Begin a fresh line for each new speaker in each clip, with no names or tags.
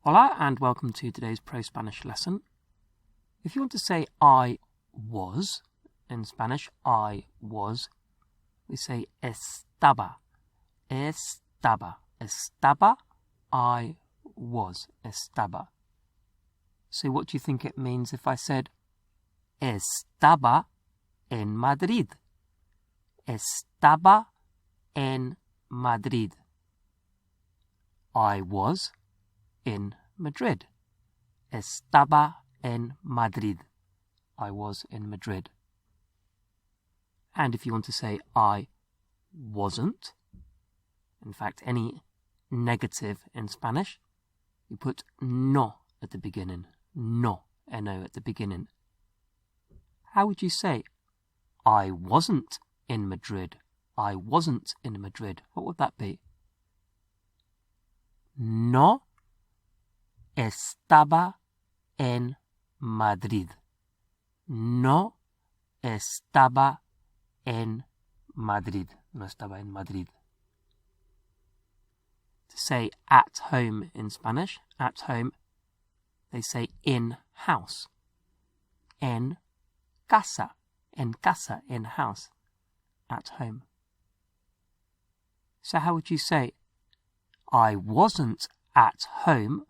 Hola and welcome to today's ProSpanish lesson. If you want to say I was, in Spanish, I was, we say estaba, estaba, estaba, I was, estaba. So what do you think it means if I said estaba en Madrid? Estaba en Madrid. I was in Madrid. Estaba en Madrid. I was in Madrid. And if you want to say I wasn't, in fact, any negative in Spanish, you put no at the beginning. No, N-O at the beginning. How would you say I wasn't in Madrid? I wasn't in Madrid. What would that be? No estaba en Madrid. No estaba en Madrid. No estaba en Madrid. To say at home in Spanish, at home, they say in house. En casa. En casa, in house. At home. So how would you say I wasn't at home,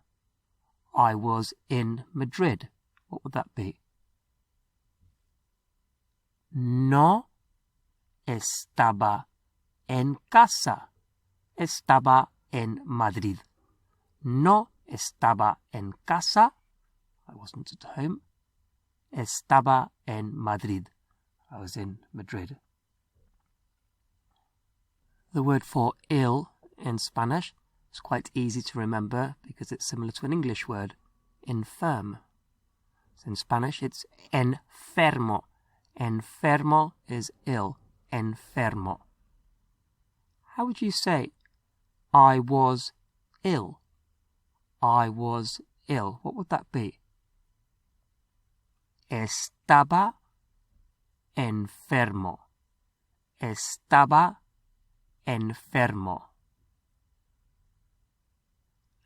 I was in Madrid? What would that be? No estaba en casa. Estaba en Madrid. No estaba en casa. I wasn't at home. Estaba en Madrid. I was in Madrid. The word for ill in Spanish is quite easy to remember because it's similar to an English word, infirm. So in Spanish it's enfermo. Enfermo is ill. Enfermo. How would you say I was ill? I was ill. What would that be? Estaba enfermo. Estaba enfermo.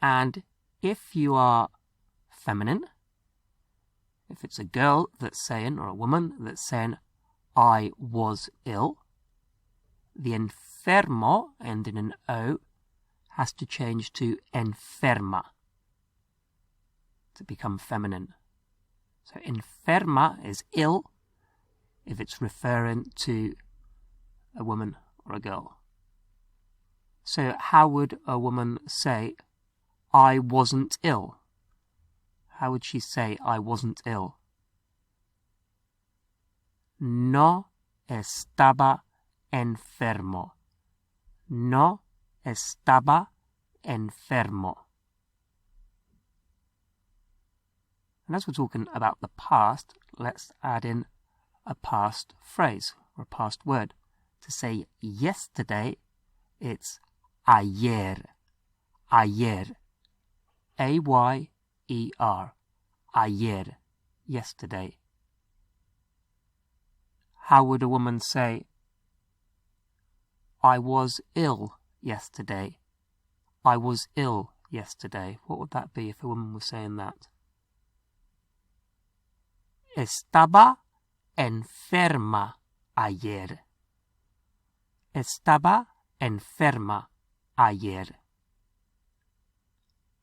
And if you are feminine, if it's a girl that's saying, or a woman that's saying, I was ill, the enfermo, ending in O, has to change to enferma to become feminine. So enferma is ill if it's referring to a woman or a girl. So how would a woman say, I wasn't ill? How would she say I wasn't ill? No estaba enfermo. No estaba enfermo. And as we're talking about the past, let's add in a past phrase or a past word. To say yesterday, it's ayer. Ayer. A-Y-E-R. Ayer. Yesterday. How would a woman say, I was ill yesterday? I was ill yesterday. What would that be if a woman was saying that? Estaba enferma ayer. Estaba enferma ayer.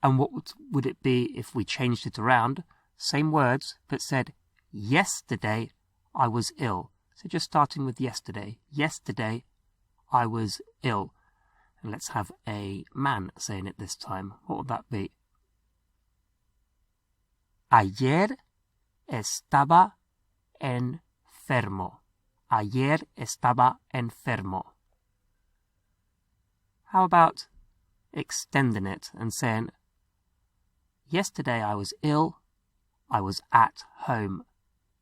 And what would it be if we changed it around? Same words, but said, yesterday I was ill. So just starting with yesterday. Yesterday I was ill. And let's have a man saying it this time. What would that be? Ayer estaba enfermo. Ayer estaba enfermo. How about extending it and saying, yesterday I was ill, I was at home.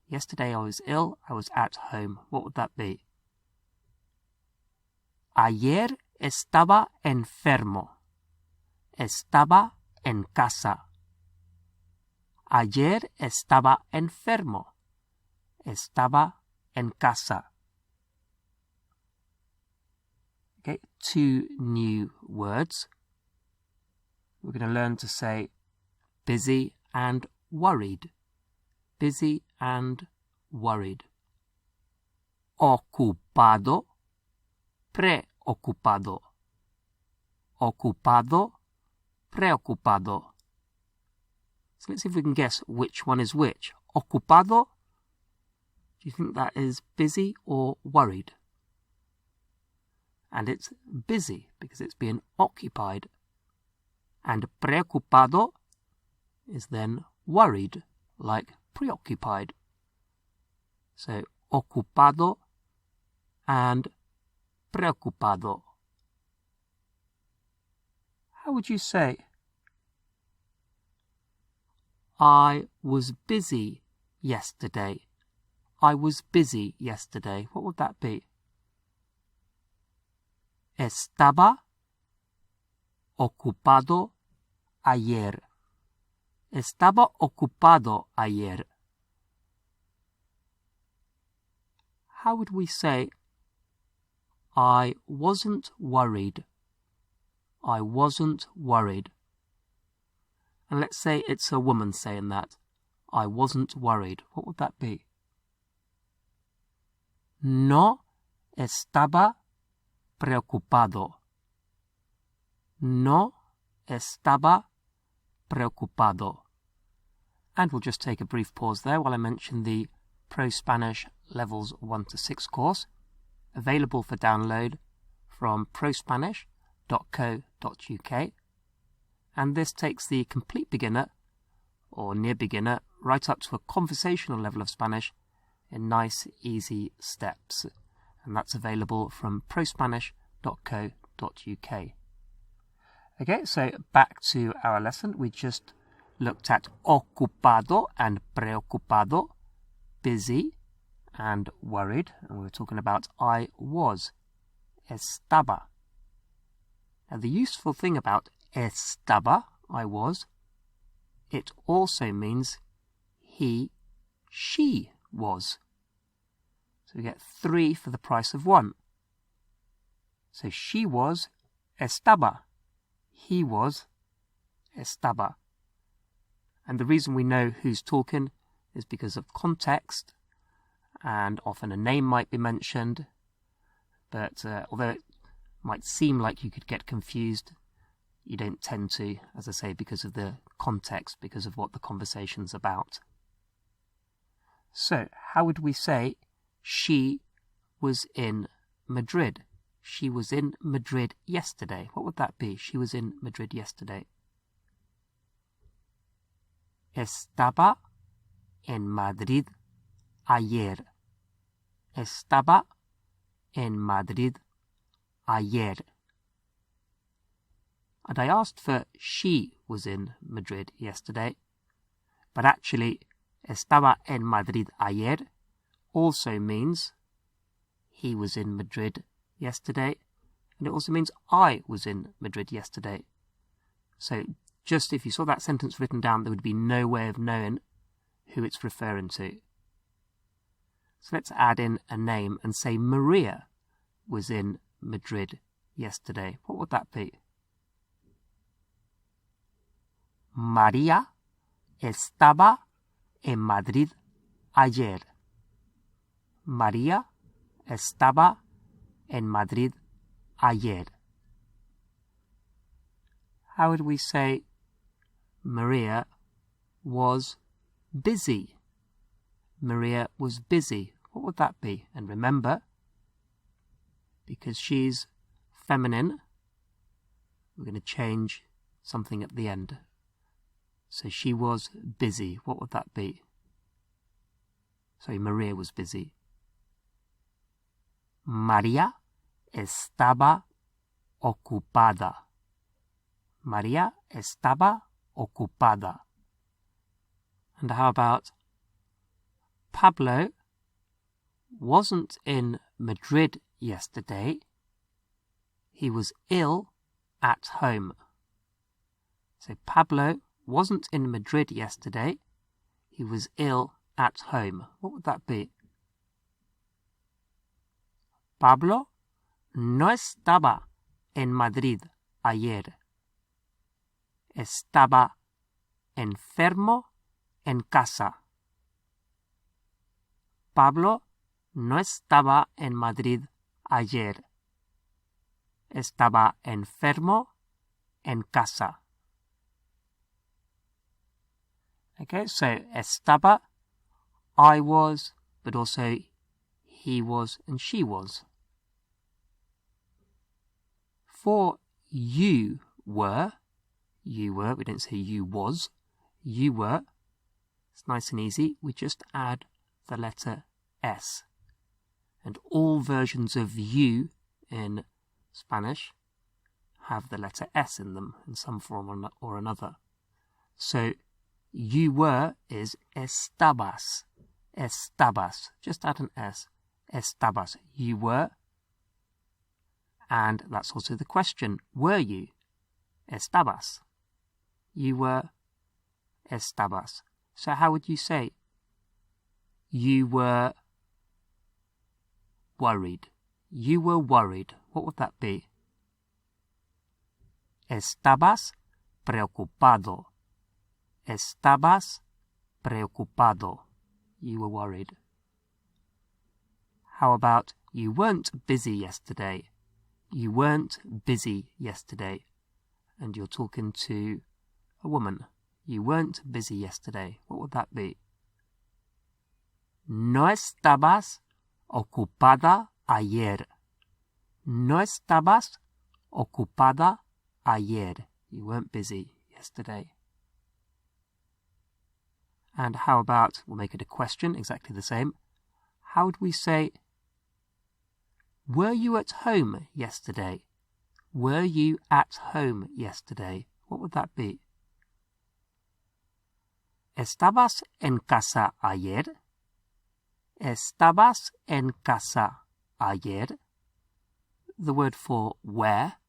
Yesterday I was ill, I was at home. What would that be? Ayer estaba enfermo. Estaba en casa. Ayer estaba enfermo. Estaba en casa. Okay, 2 new words. We're going to learn to say busy and worried. Busy and worried. Ocupado, preocupado. Ocupado, preocupado. So let's see if we can guess which one is which. Ocupado, do you think that is busy or worried? And it's busy because it's being occupied. And preocupado is then worried, like preoccupied. So ocupado and preocupado. How would you say? I was busy yesterday. I was busy yesterday. What would that be? Estaba ocupado ayer. Estaba ocupado ayer. How would we say, I wasn't worried? I wasn't worried. And let's say it's a woman saying that. I wasn't worried. What would that be? No estaba preocupado. No estaba preocupado. And we'll just take a brief pause there while I mention the ProSpanish Levels 1 to 6 course, available for download from prospanish.co.uk. And this takes the complete beginner or near beginner right up to a conversational level of Spanish in nice, easy steps. And that's available from prospanish.co.uk. Okay, so back to our lesson. We just looked at ocupado and preocupado, busy and worried. And we were talking about I was, estaba. Now the useful thing about estaba, I was, it also means he, she was. So we get 3 for the price of 1. So she was estaba. He was estaba. And the reason we know who's talking is because of context, and often a name might be mentioned, but although it might seem like you could get confused, you don't tend to, as I say, because of the context, because of what the conversation's about. So, how would we say she was in Madrid? She was in Madrid yesterday. What would that be? She was in Madrid yesterday. Estaba en Madrid ayer. Estaba en Madrid ayer. And I asked for she was in Madrid yesterday, but actually estaba en Madrid ayer also means he was in Madrid yesterday, and it also means I was in Madrid yesterday. So just if you saw that sentence written down, there would be no way of knowing who it's referring to. So let's add in a name and say Maria was in Madrid yesterday. What would that be? María estaba en Madrid ayer. María estaba en Madrid ayer. How would we say Maria was busy? Maria was busy. What would that be? And remember, because she's feminine, we're going to change something at the end. So she was busy. What would that be? Sorry, Maria was busy. María estaba ocupada. María estaba ocupada. And how about Pablo wasn't in Madrid yesterday. He was ill at home. So Pablo wasn't in Madrid yesterday. He was ill at home. What would that be? Pablo no estaba en Madrid ayer. Estaba enfermo en casa. Pablo no estaba en Madrid ayer. Estaba enfermo en casa. Okay, so estaba, I was, but also he was and she was. For you were, we don't say you was, you were, it's nice and easy, we just add the letter S. And all versions of you in Spanish have the letter S in them in some form or another. So you were is estabas. Estabas. Just add an S. Estabas. You were. And that's also the question. Were you? Estabas. You were. Estabas. So how would you say? You were worried. You were worried. What would that be? Estabas preocupado. Estabas preocupado. You were worried. How about you weren't busy yesterday? You weren't busy yesterday. And you're talking to a woman. You weren't busy yesterday. What would that be? No estabas ocupada ayer. No estabas ocupada ayer. You weren't busy yesterday. And how about, we'll make it a question, exactly the same. How would we say, were you at home yesterday? Were you at home yesterday? What would that be? ¿Estabas en casa ayer? ¿Estabas en casa ayer? The word for where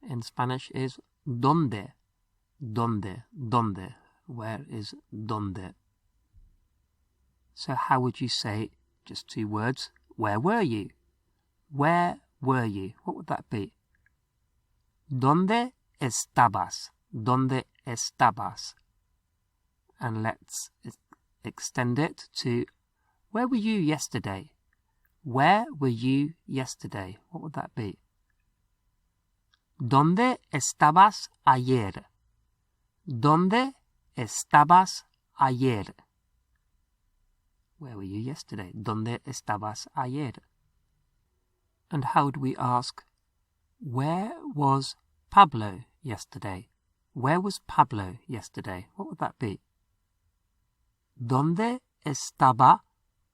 in Spanish is ¿dónde? ¿Dónde? ¿Dónde? Where is ¿dónde? So how would you say, just two words, where were you? Where were you? What would that be? ¿Dónde estabas? ¿Dónde estabas? And let's extend it to, where were you yesterday? Where were you yesterday? What would that be? ¿Dónde estabas ayer? ¿Dónde estabas ayer? Where were you yesterday? ¿Dónde estabas ayer? And how would we ask, where was Pablo yesterday? Where was Pablo yesterday? What would that be? ¿Dónde estaba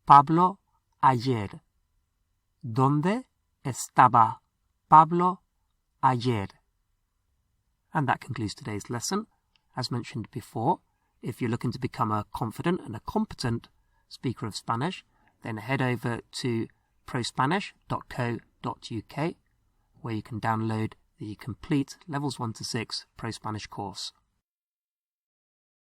Pablo ayer? ¿Dónde estaba Pablo ayer? And that concludes today's lesson. As mentioned before, if you're looking to become a confident and a competent speaker of Spanish, then head over to prospanish.co.uk, where you can download the complete Levels 1 to 6 Pro Spanish course.